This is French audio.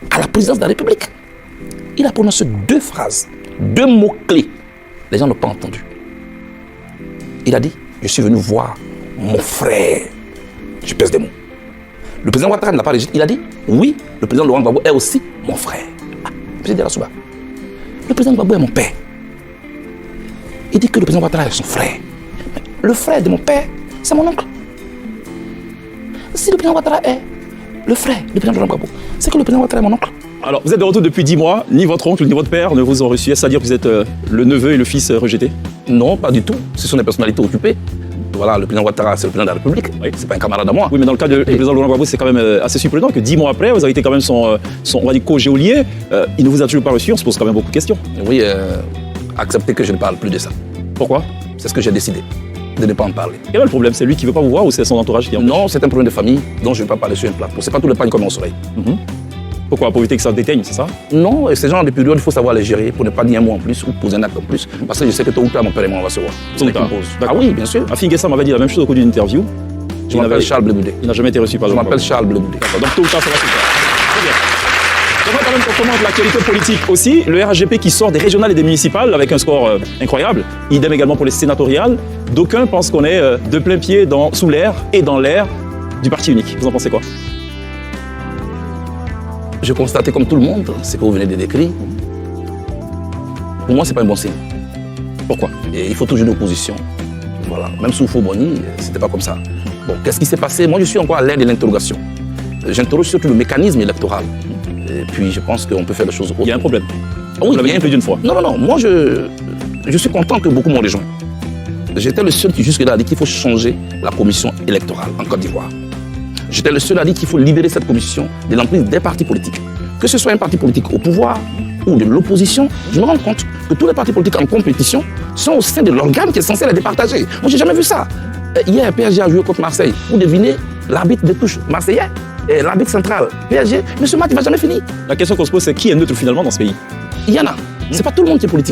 à la présidence de la République. Il a prononcé 2 phrases, 2 mots-clés. Les gens n'ont pas entendu. Il a dit, je suis venu voir mon frère. Je pèse des mots. Le président Ouattara ne l'a pas rejeté. Il a dit, oui, le président Laurent Gbagbo est aussi mon frère. Ah, M. Delassouba, le président Gbagbo est mon père. Il dit que le président Ouattara est son frère. Mais le frère de mon père, c'est mon oncle. Si le président Ouattara est le frère du président Laurent Gbagbo, c'est que le président Ouattara est mon oncle. Alors, vous êtes de retour depuis 10 mois. Ni votre oncle, ni votre père ne vous ont reçu. Est-ce à dire que vous êtes le neveu et le fils rejetés? Non, pas du tout. Ce sont des personnalités occupées. Voilà, le président Ouattara, c'est le président de la République. Oui. C'est pas un camarade à moi. Oui, mais dans le cas du président Laurent Gbagbo, c'est quand même assez surprenant que 10 mois après, vous avez été quand même son on va dire, co-géolier. Il ne vous a toujours pas reçu. On se pose quand même beaucoup de questions. Oui, acceptez que je ne parle plus de ça. Pourquoi? C'est ce que j'ai décidé, de ne pas en parler. Quel est le problème? C'est lui qui ne veut pas vous voir ou c'est son entourage qui en Non, c'est un problème de famille dont je ne vais pas parler sur une plateforme. C'est pas tout le pain comme mon soleil. Pourquoi? Pour éviter que ça déteigne, c'est ça? Non, et ces gens de période, il faut savoir les gérer pour ne pas dire un mot en plus ou poser un acte en plus. Parce que je sais que tôt ou tard, mon père et moi, on va se voir. Tôt ou tard. Ah oui, bien sûr. Afin Guessa m'avait dit la même chose au cours d'une interview. Je m'appelle Charles Bleboudé. Il n'a jamais été reçu par le Je m'appelle Charles Bleboudé. Donc tôt ou tard, ça va se faire. Très bien. J'aimerais quand même qu'on commente l'actualité politique aussi. Le RHGP qui sort des régionales et des municipales avec un score incroyable. Idem également pour les sénatoriales. D'aucuns pensent qu'on est de plein pied sous l'air et dans l'air du parti unique. Vous en pensez quoi? Je constatais comme tout le monde ce que vous venez de décrire. Pour moi, ce n'est pas un bon signe. Pourquoi? Et il faut toujours une opposition. Voilà. Même sous Faux-Boni, ce n'était pas comme ça. Bon, qu'est-ce qui s'est passé? Moi, je suis encore à l'ère de l'interrogation. J'interroge surtout le mécanisme électoral. Et puis, je pense qu'on peut faire des choses autrement. Il y a un problème. Ah oui, vous l'avez dit plus d'une fois. Non. Moi, je suis content que beaucoup m'ont rejoint. J'étais le seul qui jusque-là a dit qu'il faut changer la commission électorale en Côte d'Ivoire. J'étais le seul à dire qu'il faut libérer cette commission de l'emprise des partis politiques. Que ce soit un parti politique au pouvoir ou de l'opposition, je me rends compte que tous les partis politiques en compétition sont au sein de l'organe qui est censé les départager. Moi, j'ai jamais vu ça. Hier, PSG a joué contre Marseille. Vous devinez l'arbitre de touche marseillais et l'arbitre central PSG. Mais ce match, il ne va jamais finir. La question qu'on se pose, c'est qui est neutre finalement dans ce pays? Il y en a. C'est pas tout le monde qui est politique.